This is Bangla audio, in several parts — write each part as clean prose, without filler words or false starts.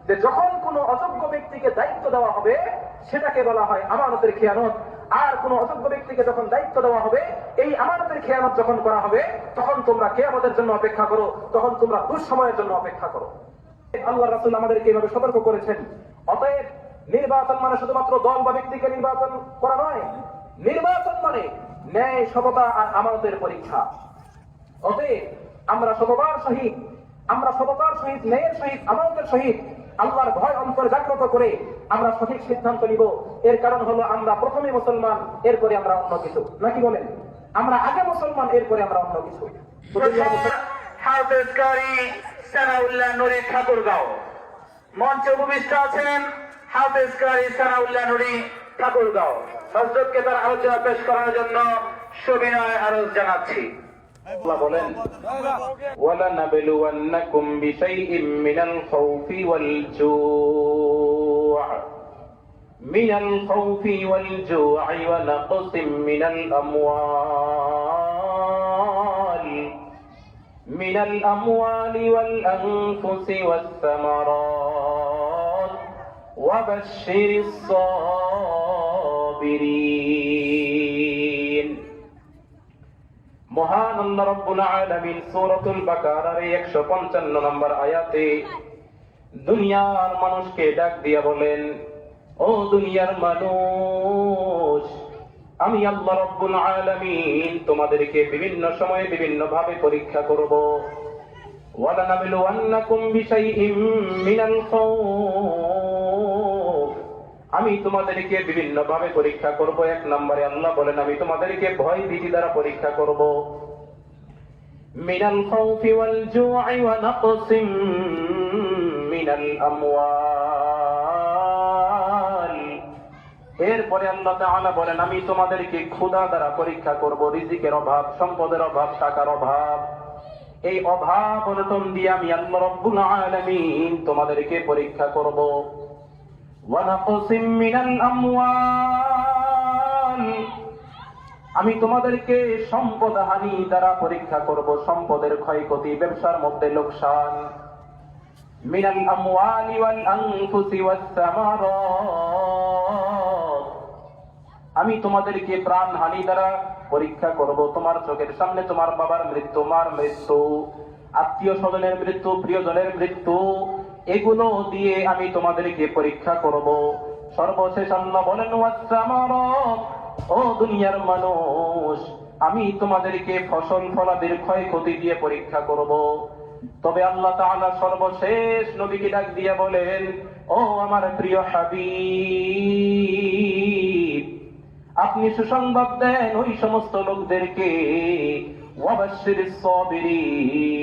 যে যখন কোনো অযোগ্য ব্যক্তিকে দায়িত্ব দেওয়া হবে সেটাকে বলা হয় আমানতের খেয়ানত। আর কোন অযোগ্য ব্যক্তিকে যখন দায়িত্ব দেওয়া হবে, এই আমানতের খেয়ানত যখন করা হবে, তখন তোমরা কিয়ামতের জন্য অপেক্ষা করো, তখন তোমরা দুঃসময়ের জন্য অপেক্ষা করো। আল্লাহ রাসূল আমাদেরকে এভাবে সতর্ক করেছেন। অতএব নির্বাচন মানে শুধুমাত্র দল বা ব্যক্তিকে নির্বাচন করা নয়, নির্বাচন মানে ন্যায়, সততা আর আমানতের পরীক্ষা। অতএব আমরা সততার সহিত ন্যায়ের সহিত আমানতের সহিত আল্লাহর ভয় অন্তরে জাগ্রত করে আমরা সঠিক সিদ্ধান্ত নিব। এর কারণ হলো আমরা প্রথমে মুসলমান, এরপরে আমরা অন্য কিছু, নাকি বলেন? আমরা আগে মুসলমান, এরপরে আমরা অন্য কিছু। হাফেজ কারি সানাউল্লাহ নুরি ঠাকুরগাঁও মঞ্চে উপবিষ্ট আছেন। হাফেজ কারি সানাউল্লাহ নুরি ঠাকুরগাঁও হযরতকে তার আলোচনা পেশ করার জন্য সবিনয় আরজ জানাচ্ছি। আল্লাহ বলেন, وَلَنَبْلُوَنَّكُمْ بِشَيْءٍ مِّنَ الْخَوْفِ وَالْجُوعِ وَنَقْصٍ مِّنَ الْأَمْوَالِ وَالْأَنفُسِ وَالثَّمَرَاتِ وَبَشِّرِ الصَّابِرِينَ। মহান আল্লাহ রাব্বুল আলামিন সূরাতুল বাকারার 155 নম্বর আয়াতে দুনিয়ার মানুষকে ডাক দিয়া বলেন, ও দুনিয়ার মানুষ, আমি আল্লাহ রাব্বুল আলামিন তোমাদেরকে বিভিন্ন সময়ে বিভিন্ন ভাবে পরীক্ষা করব। ওয়ালানাবলুওয়ান্নাকুম বিশাইইম মিনাল খাউফ, আমি তোমাদেরকে বিভিন্ন ভাবে পরীক্ষা করব। এক নম্বরে আল্লাহ বলেন, আমি তোমাদেরকে ভয় ভীতি দ্বারা পরীক্ষা করব। মিনাল খাউফি ওয়াল জু'i ওয়া নাকসিম মিনাল আমওয়াল। এরপরে আল্লাহ তাআলা বলেন, আমি তোমাদেরকে ক্ষুধা দ্বারা পরীক্ষা করব, রিজিকের অভাব, সম্পদের অভাব, টাকার অভাব। এই অভাব অনটন দিয়ে আমি আল্লাহ রাব্বুল আলামিন তোমাদেরকে পরীক্ষা করব। ওয়ানাকসিম মিনাল আমওয়াল, আমি তোমাদেরকে সম্পদ হানি দ্বারা পরীক্ষা করব, সম্পদের ক্ষয়ক্ষতি, ব্যবসার মধ্যে লোকসান। মিনাল আমওয়ালি ওয়াল আনফুসি ওয়াস সামারাত, আমি তোমাদেরকে প্রাণ হানি দ্বারা পরীক্ষা করব। তোমার চোখের সামনে তোমার বাবার মৃত্যু, মার মৃত্যু, আত্মীয় স্বজনের মৃত্যু, প্রিয়জনের মৃত্যু, এগুলো দিয়ে আমি তোমাদেরকে পরীক্ষা করব। সর্বশেষ আল্লাহ বলেন, ওয়াস সামারাত, ও দুনিয়ার মানুষ, আমি তোমাদেরকে ফসল ফলাদির ক্ষয়ক্ষতি দিয়ে পরীক্ষা করব। তবে আল্লাহ তাআলা সর্বশেষ নবীকে ডাক দিয়ে বলেন, ও আমার প্রিয় হাবিব, আপনি সুসংবাদ দেন ওই সমস্ত লোকদেরকে, ওয়াবাশশিরিস সাবিরিন,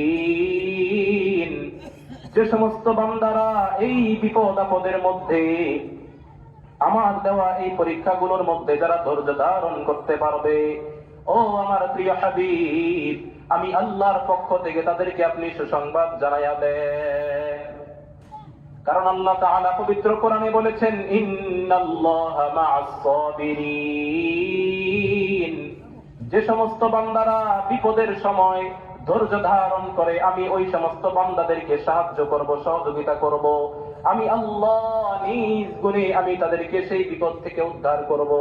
যে সমস্ত বান্দারা এই বিপদ আপদের মধ্যে, আমার দেওয়া এই পরীক্ষাগুলোর মধ্যে যারা ধৈর্য ধারণ করতে পারবে, ও আমার প্রিয় হাবিব, আমি আল্লাহর পক্ষ থেকে তাদেরকে আপনি সুসংবাদ জানাইয়া দেন। কারণ আল্লাহ তাআলা পবিত্র কোরআনে বলেছেন, ইন্নাল্লাহা মা'আস সাবিরিন, যে সমস্ত বান্দারা বিপদের সময় ধৈর্য ধারণ করে, আমি ওই সমস্ত বান্দাদেরকে সাহায্য করব, সহযোগিতা করব। আমি আল্লাহ নিজ গুণে আমি তাদেরকে সেই বিপদ থেকে উদ্ধার করব।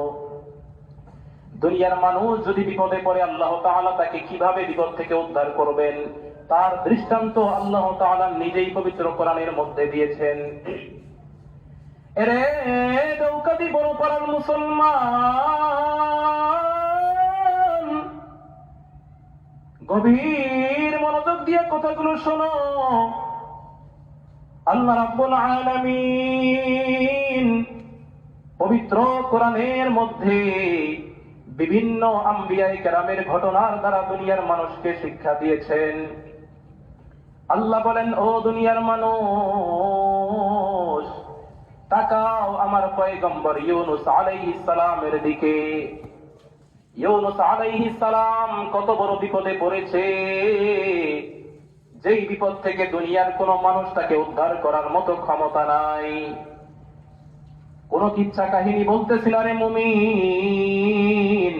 দুনিয়ার মানুষ যদি বিপদে পড়ে, আল্লাহ তাআলা তাকে কিভাবে বিপদ থেকে উদ্ধার করবেন তার দৃষ্টান্ত আল্লাহ তাআলা নিজেই পবিত্র কোরআনের মধ্যে দিয়েছেন। এরে দৌকাদি বড় পাড়ার মুসলমান, গভীর মনোযোগ দিয়ে কথাগুলো শোনো। আল্লাহ রাব্বুল আলামিন পবিত্র কোরআনের মধ্যে বিভিন্ন আম্বিয়া কেরামের ঘটনার দ্বারা দুনিয়ার মানুষকে শিক্ষা দিয়েছেন। আল্লাহ বলেন, ও দুনিয়ার মানুষ, তাকাও আমার পয়গম্বর ইউনূস আলাইহিস সালামের দিকে। ইউনূস আলাইহিস সালাম কত বড় বিপদে পড়েছে, যেই বিপদ থেকে দুনিয়ার কোন মানুষ তাকে উদ্ধার করার মতো ক্ষমতা নাই। কোন কিচ্ছা কাহিনী বলতেছিল রে মুমিন,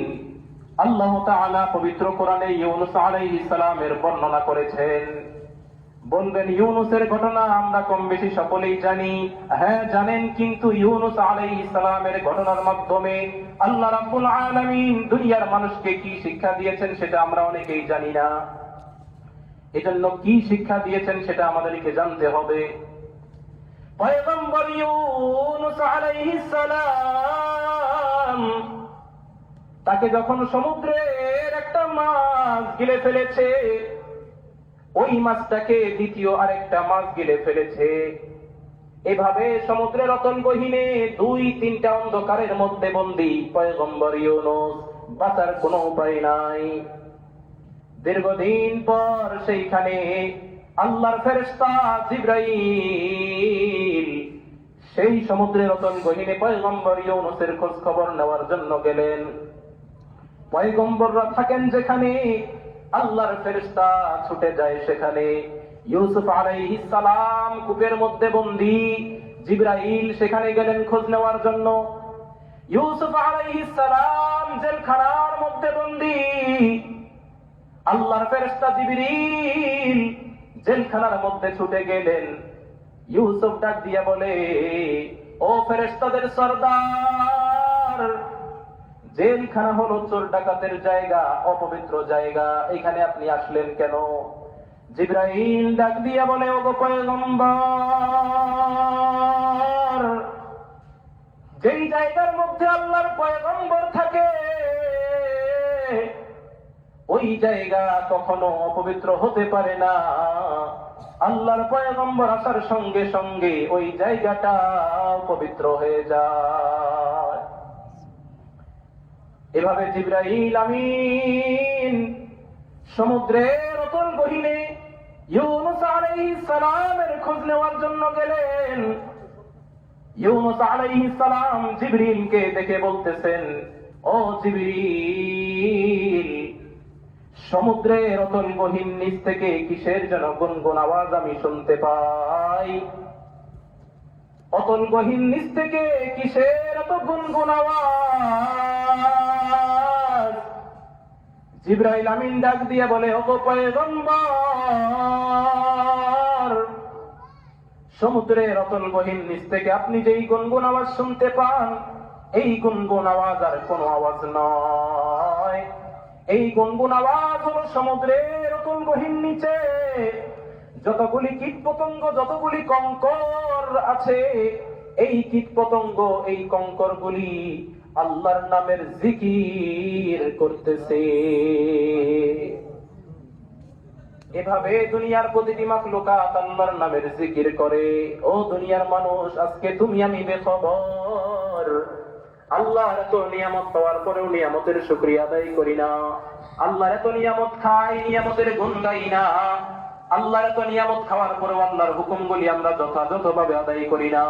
আল্লাহ তাআলা পবিত্র কোরআনে ইউনূস আলাইহিস সালামের বর্ণনা করেছেন। বলবেন ইউনুসের ঘটনা আমরা কম বেশি সকলেই জানি। হ্যাঁ জানেন, কিন্তু ইউনুস আলাইহিস সালামের ঘটনার মাধ্যমে আল্লাহ রাব্বুল আলামিন দুনিয়ার মানুষকে কি শিক্ষা দিয়েছেন সেটা আমরা অনেকেই জানি না। এজন্য কি শিক্ষা দিয়েছেন সেটা আমাদেরকে জানতে হবে। পয়গম্বর ইউনুস আলাইহিস সালাম তাকে যখন সমুদ্রের একটা মাছ গিলে ফেলেছে, ওই মাছটাকে দ্বিতীয় আরেকটা মাছ গিলে ফেলেছে। এভাবে সমুদ্রের অতল গহীনে 2-3টা অন্ধকারের মধ্যে বন্দী পয়গম্বর ইউনুস, বাঁচার কোনো উপায় নাই। দীর্ঘদিন পর সেইখানে আল্লাহর ফেরেশতা জিবরাইল সেই সমুদ্রের অতল গহীনে পয়গম্বর ইউনুসের খোঁজ খবর নেওয়ার জন্য গেলেন। পয়গম্বররা থাকেন যেখানে, আল্লাহর ফেরেশতা ছুটে যায় সেখানে। ইউসুফ আলাইহিস সালাম কূপের মধ্যে বন্দী, জিবরাইল সেখানে গেলেন খোঁজ নেওয়ার জন্য। ইউসুফ আলাইহিস সালাম জেলখানার মধ্যে বন্দী, আল্লাহর ফেরেশতা জিবরিল জেলখানার মধ্যে ছুটে গেলেন। ইউসুফ ডাক দিয়া বলে, ও ফেরেশতাদের সরদার, জেলখানা হলো চোর ডাকাতের জায়গা, অপবিত্র জায়গা, এখানে আপনি আসলেন কেন? জিবরাইল ডাক দিয়া বলে, ওগো পয়গম্বর, যেই জায়গার মধ্যে আল্লাহর পয়গম্বর থাকে ওই জায়গা কখনো অপবিত্র হতে পারে না। আল্লাহর পয়গম্বর আসার সঙ্গে সঙ্গে ওই জায়গাটা পবিত্র হয়ে যায়। এভাবে জিবরাইল আমিন সমুদ্রের অতল গহীনে ইউনুস আলাইহিস সালামের খোঁজ নেওয়ার জন্য গেলেন। ইউনুস আলাইহিস সালাম জিবরিলকে দেখে বলতেছেন, ও জিবরিল, সমুদ্রের অতল গহীন নিচ থেকে কিসের যেন গুনগুন আওয়াজ আমি শুনতে পাই। অতল গহীন নিচ থেকে কিসের এত গুনগুন আওয়াজ? জিবরাইল আমিন ডাক দিয়া বলে, ওগো পয়গম্বর, সমুদ্রের অতল গহীন নিচ থেকে আপনি যেই গুনগুন আওয়াজ শুনতে পান, এই গুনগুন আওয়াজ আর কোনো আওয়াজ নয়। এই গুনগুন আওয়াজ হলো সমুদ্রের অতল গহীন নিচে যতগুলি কীট পতঙ্গ, যতগুলি কঙ্কর আছে, এই কীট পতঙ্গ, এই কঙ্কর গুলি আল্লাহর নামের জিকির করতেছে। এভাবে দুনিয়ার প্রতিটি মাখলুকাত আল্লাহর নামের জিকির করে। ও দুনিয়ার মানুষ, আজকে তুমি আমি বেখবর। আল্লাহর এত নিয়ামত পাওয়ার পরেও নিয়ামতের শুকরিয়া আদায় করি না। আল্লাহর এত নিয়ামত খাই, নিয়ামতের গুণ গাই না। আল্লাহর এত নিয়ামত খাওয়ার পরেও আল্লাহর হুকুমগুলি আমরা যথাযথভাবে আদায় করি না।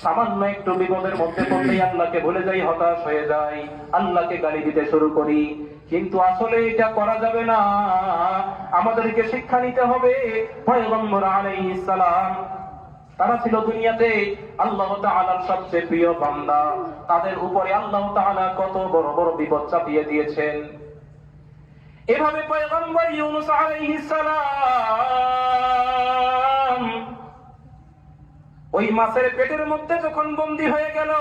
সামান্য একটু বিপদের মধ্যে পড়লেই আল্লাহকে ভুলে যাই, হতাশ হয়ে যাই, আল্লাহকে গালি দিতে শুরু করি। কিন্তু আসলে এটা করা যাবে না। আমাদেরকে শিক্ষা নিতে হবে। পয়গম্বর আলাইহিস সালাম তারা ছিল দুনিয়াতে আল্লাহ তাআলার সবচেয়ে প্রিয় বান্দা। তাদের উপরে আল্লাহ তাআলা কত বড় বড় বিপদ চাপিয়ে দিয়েছেন। এভাবে পয়গম্বর ইউনুস আলাইহিস সালাম ওই মাছের পেটের মধ্যে যখন বন্দী হয়ে গেল,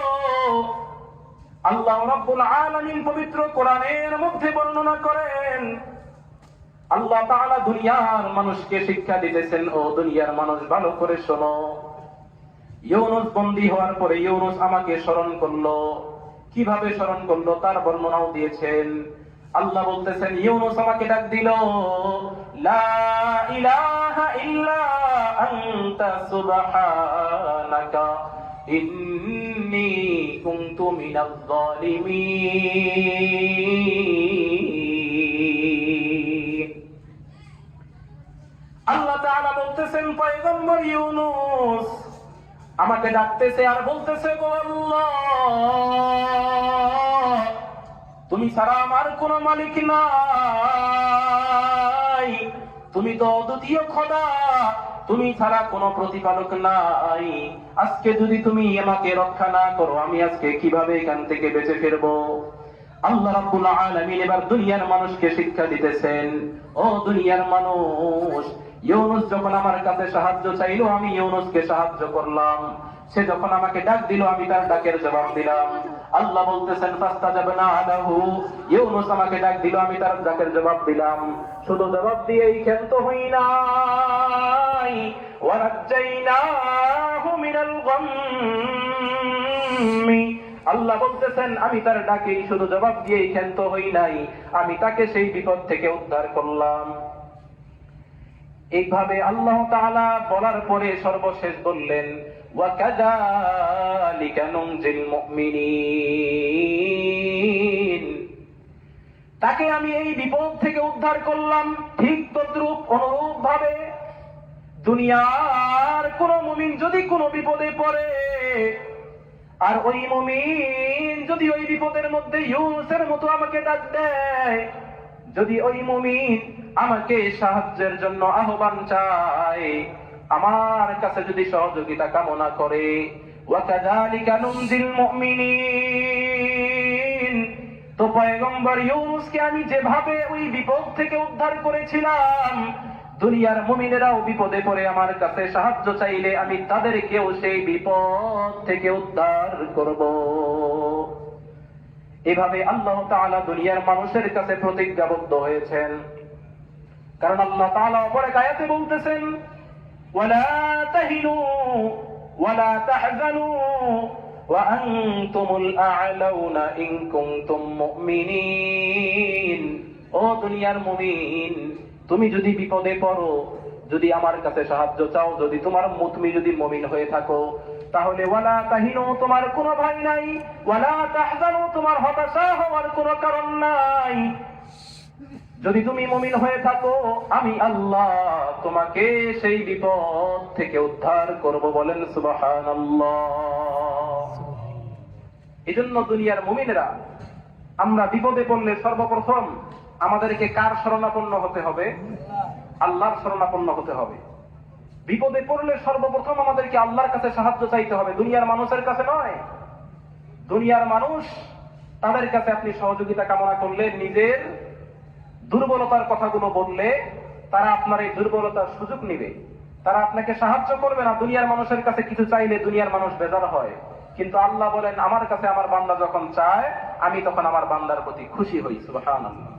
আল্লাহ রাব্বুল আলামিন পবিত্র কোরআনের মধ্যে বর্ণনা করেন, আল্লাহ তাআলা দুনিয়ার মানুষকে শিক্ষা দিতেছেন, ও দুনিয়ার মানুষ ভালো করে শোনো। ইউনুস বন্দী হওয়ার পরে ইউনুস আমাকে স্মরণ করলো। কিভাবে স্মরণ করলো তার বর্ণনাও দিয়েছেন। আল্লাহ বলতেছেন, ইউনুস আমাকে ডাক দিল, লা ইলাহা ইল্লা আনতা সুবহানাকা ইন্নী কুনতু মিনাজ জালিমিন। আল্লাহ তাআলা বলতেছেন, পয়গম্বর ইউনুস আমাকে ডাকতেছে আর বলতেছে, গো আল্লাহ, তুমি ছাড়া আমার কোন মালিক নাই, তুমি তো অদ্বিতীয় খোদা, তুমি ছাড়া কোন প্রতিপালক নাই। আজকে যদি তুমি আমাকে রক্ষা না করো, আমি আজকে কিভাবে এখান থেকে বেঁচে ফিরবো? আল্লাহ রাব্বুল আলামিন এবার দুনিয়ার মানুষকে শিক্ষা দিতেছেন, ও দুনিয়ার মানুষ, ইউনুস যখন আমার কাছে সাহায্য চাইলো আমি ইউনুসকে সাহায্য করলাম, সে যখন আমাকে ডাক দিল আমি তার ডাকের জবাব দিলাম। আল্লাহ বলতেছেন ফাস্তাজাবনা লাহু, ইউনুস আমাকে ডাক দিল আমি তার ডাকের জবাব দিলাম। শুধু জবাব দিয়েই ক্ষান্ত হই নাই, ওয়ানাজ্জাইনাহু মিনাল গাম্মি, আল্লাহ বলতেছেন আমি তার ডাকেই শুধু জবাব দিয়েই ক্ষান্ত হই নাই, আমি তাকে সেই বিপদ থেকে উদ্ধার করলাম। এইভাবে আল্লাহ তাআলা বলার পরে সর্বশেষ বললেন ওয়া কাযালিকা নুনজিল মুমিনিন, তাকে আমি এই বিপদ থেকে উদ্ধার করলাম। ঠিক তদ্রূপ অনুরূপ ভাবে দুনিয়ার কোন মুমিন যদি কোনো বিপদে পড়ে, আর ওই মুমিন যদি ওই বিপদের মধ্যে ইউনুসের মতো আমাকে ডাক দেয়, যদি ওই মুমিন আমাকে সাহায্যের জন্য আহ্বান চায়, আমার কাছে যদি সহযোগিতা কামনা করে, ওয়া কাযালিকা নুনজিল মুমিনিন, তো পয়গম্বর ইউনুসকে আমি যেভাবে ওই বিপদ থেকে উদ্ধার করেছিলাম, দুনিয়ার মুমিনেরাও বিপদে পড়ে আমার কাছে সাহায্য চাইলে আমি তাদেরকেও সেই বিপদ থেকে উদ্ধার করব। এভাবে আল্লাহ তাআলা দুনিয়ার মানুষের কাছে প্রতিজ্ঞাবদ্ধ হয়েছেন। কারণ আল্লাহ তাআলা অপর এক আয়াতে বলতেছেন ওয়ালা তাহিনু ওয়ালা তাহজানু ওয়া আনতুমুল আ'লাউনা ইন কুনতুম মুমিনিন, ও দুনিয়ার মুমিন, তুমি যদি বিপদে পড়ো, যদি আমার কাছে সাহায্য চাও, যদি তুমি যদি মুমিন হয়ে থাকো, তাহলে ওয়ালা তাহিনু, তোমার কোনো ভয় নাই, ওয়ালা তাহজানু, তোমার হতাশা হওয়ার কোনো কারণ নাই। যদি তুমি মুমিন হয়ে থাকো, আমি আল্লাহ তোমাকে সেই বিপদ থেকে উদ্ধার করব। বলেন সুবহানাল্লাহ। এজন্য দুনিয়ার মুমিনেরা আমরা বিপদে পড়লে সর্বপ্রথম আমাদেরকে কার শরণাপন্ন হতে হবে? আল্লাহর শরণাপন্ন হতে হবে। বিপদে পড়লে সর্বপ্রথম আমাদেরকে আল্লাহর কাছে সাহায্য চাইতে হবে, দুনিয়ার মানুষের কাছে নয়। দুনিয়ার মানুষ, তাদের কাছে আপনি সহযোগিতা কামনা করলে, নিজের দুর্বলতার কথাগুলো বললে, তারা আপনার এই দুর্বলতার সুযোগ নিবে, তারা আপনাকে সাহায্য করবে না। দুনিয়ার মানুষের কাছে কিছু চাইলে দুনিয়ার মানুষ বেজার হয়, কিন্তু আল্লাহ বলেন আমার কাছে আমার বান্দা যখন চায়, আমি তখন আমার বান্দার প্রতি খুশি হই। সুবহানাল্লাহ।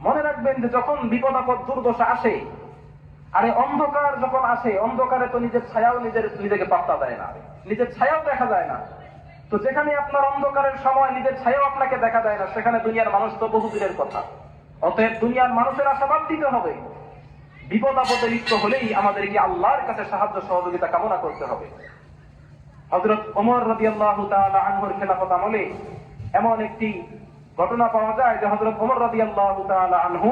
মনে রাখবেন যে যখন বিপদ আপদ দুর্দশা আসে, আরে অন্ধকার যখন আসে, অন্ধকারে তো নিজের ছায়াও নিজেকে পাত্তা দেয় না, নিজের ছায়াও দেখা যায় না। তো যেখানে আপনার অন্ধকারের সময় নিজের ছায়াও আপনাকে দেখা দেয় না, সেখানে দুনিয়ার মানুষ তো বহু দূরের কথা। অতএব দুনিয়ার মানুষের আশাবাদ দিতে হবে। বিপদ আপদে লিপ্ত হলেই আমাদেরকে আল্লাহর কাছে সাহায্য সহযোগিতা কামনা করতে হবে। হযরত ওমর রাদিয়াল্লাহু তাআলা আনহুর খেলাফত আমলে এমন একটি ঘটনা পাওয়া যায় যে হযরত ওমর রাদিয়াল্লাহু তাআলা আনহু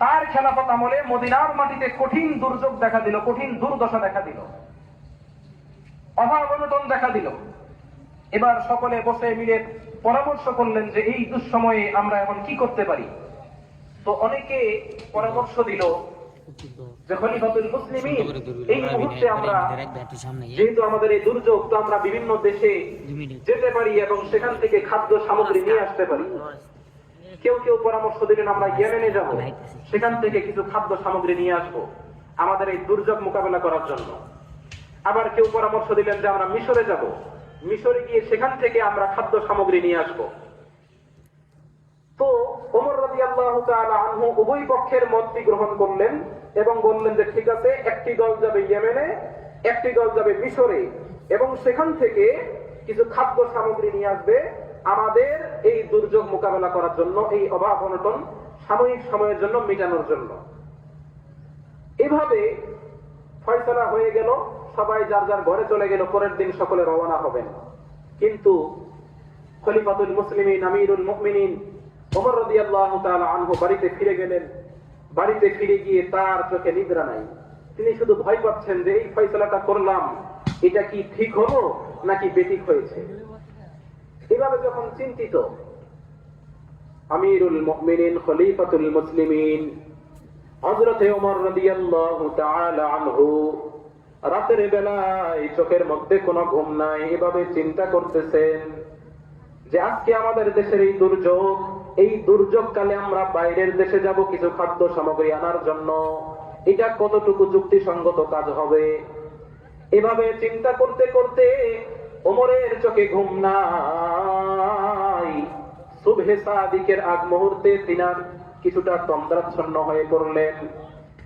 তার খেলাফত আমলে মদিনার মাটিতে কঠিন দুর্যোগ দেখা দিল, কঠিন দুর্দশা দেখা দিল, অভাব অনটন দেখা দিল। এবার সকলে বসে মিলে পরামর্শ করলেন যে এই দুঃসময়ে আমরা এখন কি করতে পারি। তো অনেকে পরামর্শ দিল যে খলিফাতুল মুসলিমিন, এই মুহূর্তে আমরা যেহেতু আমাদের এই দুর্যোগ, তো আমরা বিভিন্ন দেশে যেতে পারি এবং সেখান থেকে খাদ্য সামগ্রী নিয়ে আসতে পারি। কেউ কেউ পরামর্শ দিলেন আমরা ইয়েমেনে যাব, সেখান থেকে কিছু খাদ্য সামগ্রী নিয়ে আসবো আমাদের এই দুর্যোগ মোকাবেলা করার জন্য। আবার কেউ পরামর্শ দিলেন যে আমরা মিশরে যাব, মিশরে গিয়ে সেখান থেকে আমরা খাদ্য সামগ্রী নিয়ে আসবো। তো ওমর রাদিয়াল্লাহু তাআলা আনহু উভয় পক্ষের মতটি গ্রহণ করলেন এবং বললেন যে ঠিক আছে, একটি দল যাবে ইয়েমেনে, একটি দল যাবে মিশরে, এবং সেখান থেকে কিছু খাদ্য সামগ্রী নিয়ে আসবে আমাদের এই দুর্যোগ মোকাবেলা করার জন্য, এই অভাব অনটন সাময়িক সময়ের জন্য মেটানোর জন্য। এভাবে ফয়সালা হয়ে গেল, সবাই যার যার ঘরে চলে গেল, পরের দিন সকলে রওনা হবেন। কিন্তু খলিফাতুল মুসলিমিন আমিরুল মুমিনিন ওমর রাদিয়াল্লাহু তাআলা আনহু বাড়িতে ফিরে গেলেন। বাড়িতে ফিরে গিয়ে তার চোখে নিদ্রা নাই, তিনি শুধু ভয় পাচ্ছেন যে এই ফয়সালাটা করলাম, এটা কি ঠিক হলো নাকি বেঠিক হয়েছে। এভাবে যখন চিন্তিত, আমিরুল মুমিনিন খলিফাতুল মুসলিমিন হযরত ওমর রাদিয়াল্লাহু তাআলা আনহু রাতের বেলায় চোখের মধ্যে কোনো ঘুম নাই, এভাবে চিন্তা করতেছেন যে আজকে আমাদের দেশের এই দুর্যোগ, এই দুর্যোগকালে আমরা বাইরের দেশে যাব কিছু খাদ্য সামগ্রী আনার জন্য, এটা কতটুকু যুক্তিসঙ্গত কাজ হবে? এভাবে চিন্তা করতে করতে ওমরের চোখে ঘুম নাই। সুবহে সাদিকের আগ মুহূর্তে তিনার কিছুটা তন্দ্রাচ্ছন্ন হয়ে পড়লেন,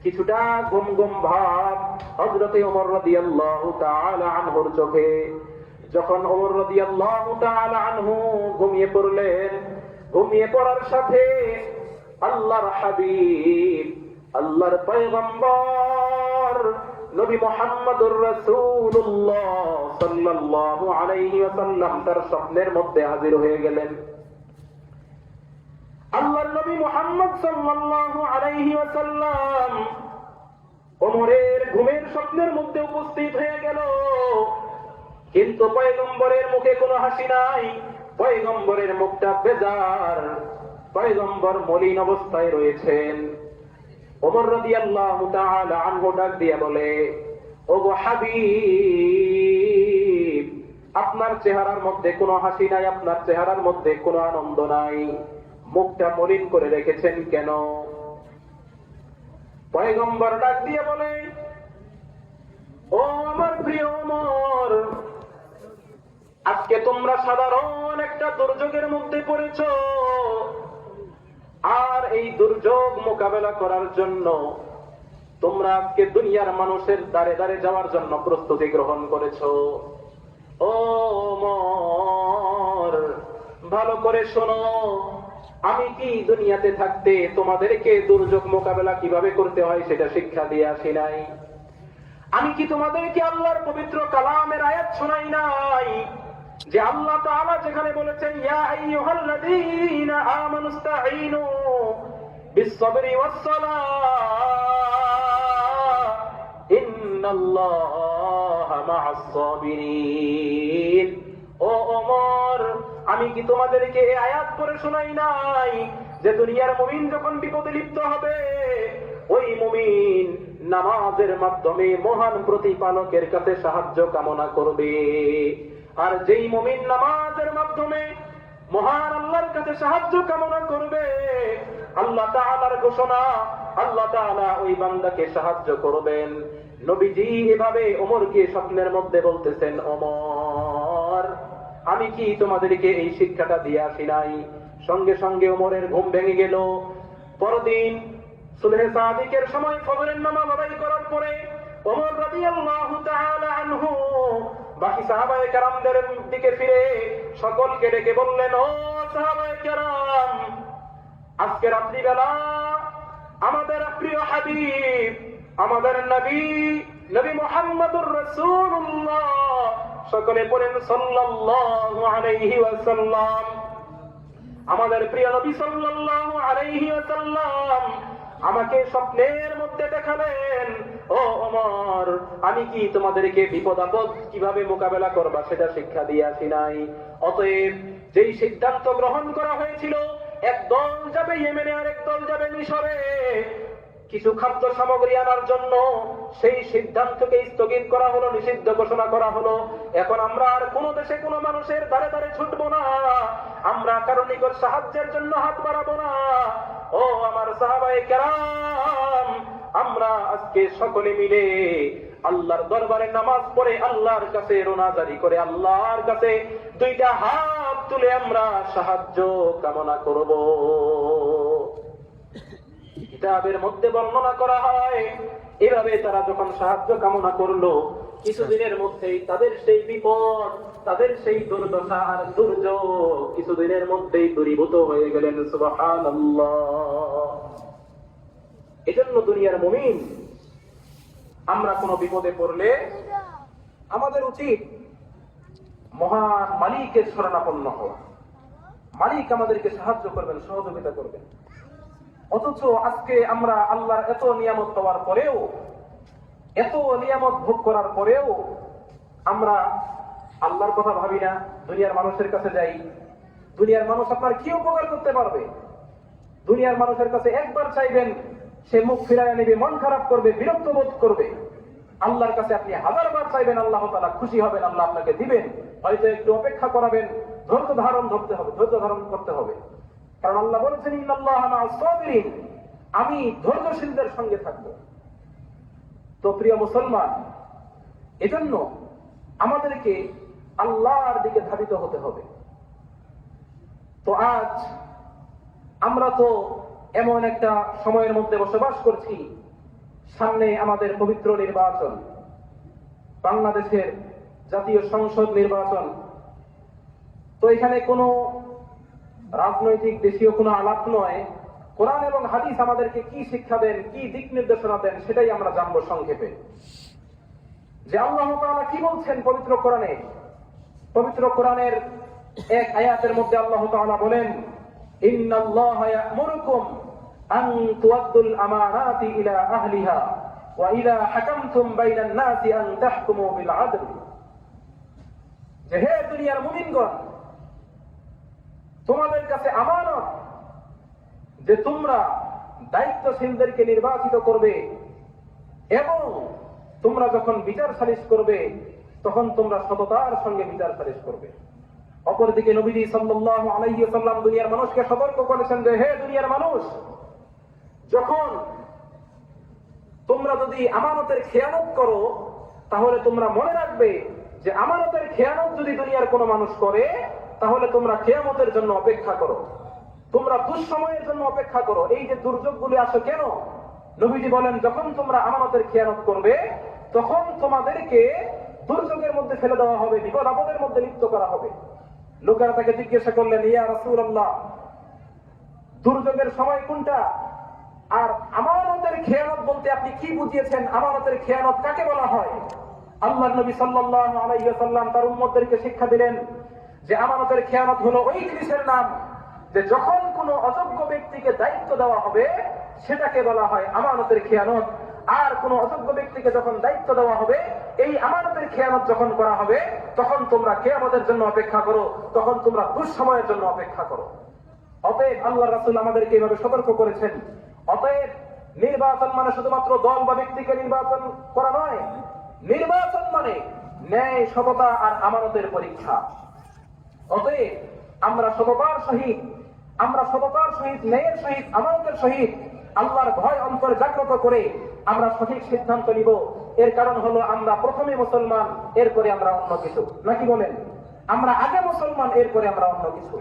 কিছুটা ঘুম ঘুম ভাব হযরতে ওমর রাদিয়াল্লাহু তাআলা আনহুর চোখে। যখন ওমর রাদিয়াল্লাহু তাআলা আনহু ঘুমিয়ে পড়লেন, ঘুমিয়ে পড়ার সাথে আল্লাহর হাবিব, আল্লাহর পয়গম্বর নবী মুহাম্মদুর রাসূলুল্লাহ সাল্লাল্লাহু আলাইহি ওয়াসাল্লাম তার স্বপ্নের মধ্যে হাজির হয়ে গেলেন। আল্লাহর নবী মুহাম্মদ সাল্লাল্লাহু আলাইহি ওয়াসাল্লাম ওমরের ঘুমের স্বপ্নের মধ্যে উপস্থিত হয়ে গেল, কিন্তু পয়গম্বরের মুখে কোনো হাসি নাই, পয়গম্বরের মুখটা বেজার, পয়গম্বর মলিন অবস্থায় রয়েছেন। ওমর রাদিয়াল্লাহু তাআলা আনহু ডাক দিয়ে বলে, ওগো হাবিব, আপনার চেহারার মধ্যে কোনো হাসি নাই, আপনার চেহারার মধ্যে কোনো আনন্দ নাই, মুখটা মলিন করে রেখেছেন কেন? পয়গম্বর ডাক দিয়ে বলে, ও আমার প্রিয় ওমর, আজকে তোমরা সাধারণ একটা দুর্যোগের মধ্যে পড়েছ, আর এই দুর্যোগ মোকাবেলা করার জন্য তোমরা আজকে দুনিয়ার মানুষের দ্বারে দ্বারে যাওয়ার জন্য প্রস্তুতি গ্রহণ করেছ। ও ওমর, ভালো করে শোনো, আমি কি দুনিয়াতে থাকতে তোমাদেরকে দুর্যোগ মোকাবেলা কিভাবে করতে হয় সেটা শিক্ষা দিয়ে আসি নাই? আমি কি তোমাদেরকে আল্লাহর পবিত্র কালামের আয়াত শোনাই নাই যে আল্লাহ তাআলা যেখানে বলেছেন, ইয়া আইয়ুহাল্লাযীনা আমানুস্তাঈনু বিস-সাবরি ওয়াস-সালাহ ইন্নাল্লাহা মা'আস-সাবিরিন। ও ওমর, আমি কি তোমাদেরকে এই আয়াত পড়ে শোনাই নাই যে দুনিয়ার মুমিন যখন বিপদে লিপ্ত হবে, ওই মুমিন নামাজের মাধ্যমে মহান প্রতিপালকের কাছে সাহায্য কামনা করবে। আর যেই মুমিন নামাজের মাধ্যমে মহান আল্লাহর কাছে সাহায্য কামনা করবে, আল্লাহ তাআলার ঘোষণা, আল্লাহ তাআলা ওই বান্দাকে সাহায্য করবেন। নবীজি এভাবে ওমরকে স্বপ্নের মধ্যে বলতেছেন, ওমর, আমি কি তোমাদেরকে এই শিক্ষাটা দিয়ে আসি নাই? সঙ্গে সঙ্গে ওমরের ঘুম ভেঙে গেল। পরদিন সুবহে সাদিকের সময় ফজরের নামাজ আদায় করার পরে ওমর রাদিয়াল্লাহু তাআলা আনহু বাকি সাহাবায়ে কেরামদের দিকে ফিরে সকলকে ডেকে বললেন, ও সাহাবায়ে কেরাম, আজকে রাত্রিবেলা আমাদের প্রিয় হাবিব, আমাদের নবী মুহাম্মদুর রাসূলুল্লাহ, সকলে পড়েন সাল্লাল্লাহু আলাইহি ওয়াসাল্লাম, আমাদের প্রিয় নবী সাল্লাল্লাহু আলাইহি ওয়াসাল্লাম আমাকে স্বপ্নের মধ্যে দেখালেন, ও ওমর, আমি কি তোমাদেরকে বিপদ আপদ কিভাবে মোকাবেলা করবা সেটা শিক্ষা দিয়ে আসি নাই? অতএব যেই সিদ্ধান্ত গ্রহণ করা হয়েছিল, এক দল যাবে ইয়েমেনে আর এক দল যাবে মিশরে কিছু খাদ্য সামগ্রী আনার জন্য, সেই সিদ্ধান্তকে স্থগিত করা হলো, নিষিদ্ধ ঘোষণা করা হলো। এখন আমরা আর কোনো দেশে কোনো মানুষের দ্বারে দ্বারে ছুটবো না, আমরা কারো নিকট সাহায্যের জন্য হাত বাড়াবো না। ও আমার সাহাবায়ে কেরাম, আমরা আজকে সকলে মিলে আল্লাহর দরবারে নামাজ পড়ে আল্লাহর কাছে রোনাজারি করে আল্লাহর কাছে দুইটা হাত তুলে আমরা সাহায্য কামনা করব। কিতাবের মধ্যে বর্ণনা করা হয়, এভাবে তারা যখন সাহায্য কামনা করলো, কিছুদিনের মধ্যেই তাদের সেই বিপদ, তাদের সেই দুর্দশা আর দুর্যোগ কিছুদিনের মধ্যেই দূরীভূত হয়ে গেলেন। সুবহানাল্লাহ। এজন্য দুনিয়ার মুমিন, আমরা কোনো বিপদে পড়লে আমাদের উচিত মহান মালিকের শরণাপন্ন হওয়া। মালিক আমাদেরকে সাহায্য করবেন, সহযোগিতা করবেন। অথচ আজকে আমরা আল্লাহর এত নিয়ামত পাওয়ার পরেও, এত নিয়ামত ভোগ করার পরেও আমরা আল্লাহর কথা ভাবি না, দুনিয়ার মানুষের কাছে যাই। দুনিয়ার মানুষ আপনার কি উপকার করতে পারবে? দুনিয়ার মানুষের কাছে একবার চাইবেন, সে মুখ ফিরায় নেবে, মন খারাপ করবে, বিরক্ত বোধ করবে। আল্লাহর কাছে আপনি হাজারবার চাইবেন, আল্লাহ তাআলা খুশি হবেন, আল্লাহ আপনাকে দিবেন। হয়তো একটু অপেক্ষা করাবেন, ধৈর্য ধারণ করতে হবে। কারণ আল্লাহ বলেছেন ইন্নাল্লাহা মা'আস সাবিরিন, আমি ধৈর্যশীলদের সঙ্গে থাকবো। তো প্রিয় মুসলমান, এজন্য আমাদেরকে আল্লাহর দিকে ধাবিত হতে হবে। তো আজ আমরা তো এমন একটা সময়ের মধ্যে বসবাস করছি, সামনে আমাদের পবিত্র নির্বাচন, বাংলাদেশের জাতীয় সংসদ নির্বাচন। তো এখানে কোনো রাজনৈতিক দেশীয় কোনো আলাপ নয়, কোরআন এবং হাদিস আমাদেরকে কি শিক্ষা দেন, কি দিক নির্দেশনা দেন, সেটাই আমরা জানবো সংক্ষেপে। যে আল্লাহ তাআলা কি বলছেন পবিত্র কোরআনে। পবিত্র কোরআনের এক আয়াতের মধ্যে আল্লাহ তাআলা বলেন, ইন্নাল্লাহা ইয়া'মুরুকুম আন তুআদ্দুল আমানাতি ইলা আহলিহা ওয়া ইযা হাকামতুম বাইনান নাসি আন তাহকুমু বিল আদল। যে হে দুনিয়ার মুমিনগণ, তোমাদের কাছে আমানত যে তোমরা দায়িত্বশীলদেরকে নির্বাচিত করবে এবং তোমরা যখন বিচার সালিশ করবে তখন তোমরা সততার সঙ্গে বিচার সালিশ করবে। অপরদিকে নবীজি সাল্লাল্লাহু আলাইহি ওয়াসাল্লাম দুনিয়ার মানুষকে সতর্ক করেছেন যে হে দুনিয়ার মানুষ, যখন তোমরা যদি আমানতের খেয়ানত করো তাহলে তোমরা মনে রাখবে যে আমানতের খেয়ানত যদি দুনিয়ার কোনো মানুষ করে তাহলে তোমরা কিয়ামতের জন্য অপেক্ষা করো, তোমরা দুঃসময়ের জন্য অপেক্ষা করো। এই যে দুর্যোগগুলি আসে কেন? নবীজি বলেন যখন তোমরা আমানতের খেয়ানত করবে তখন তোমাদেরকে দুর্যোগের মধ্যে ফেলে দেওয়া হবে, বিপদ আপদের মধ্যে লিপ্ত করা হবে। লোকেরা তাকে জিজ্ঞাসা করলেন, ইয়া রাসূলুল্লাহ, দুর্যোগের সময় কোনটা? আর আমানতের খেয়ানত বলতে আপনি কি বুঝিয়েছেন? আমানতের খেয়ানত কাকে বলা হয়? আল্লাহর নবী সাল্লাল্লাহু আলাইহি ওয়াসাল্লাম তার উম্মতদেরকে শিক্ষা দিলেন যে আমানতের খেয়ানত হলো ওই জিনিসের নাম যে যখন কোনো অযোগ্য ব্যক্তিকে দায়িত্ব দেওয়া হবে সেটাকে বলা হয় আমানতের খেয়ানত। আর কোনো অযোগ্য ব্যক্তিকে যখন দায়িত্ব দেওয়া হবে, এই আমানতের খেয়ানত যখন করা হবে তখন তোমরা কিয়ামতের জন্য অপেক্ষা করো, তখন তোমরা দুঃসময়ের জন্য অপেক্ষা করো। অতএব আল্লাহ রাসূল আমাদেরকে এইভাবে সতর্ক করেছেন। অতএব নির্বাচন মানে শুধুমাত্র দল বা ব্যক্তিকে নির্বাচন করা নয়, নির্বাচন মানে ন্যায়, সততা আর আমানতের পরীক্ষা। অতএব আমরা সততার সহিত ন্যায়ের সহিত আমানতের সহিত আল্লাহর ভয় অন্তরে জাগ্রত করে আমরা সঠিক সিদ্ধান্ত নিব। এর কারণ হলো আমরা প্রথমে মুসলমান, এরপরে আমরা অন্য কিছু, নাকি বলেন? আমরা আগে মুসলমান, এরপরে আমরা অন্য কিছু।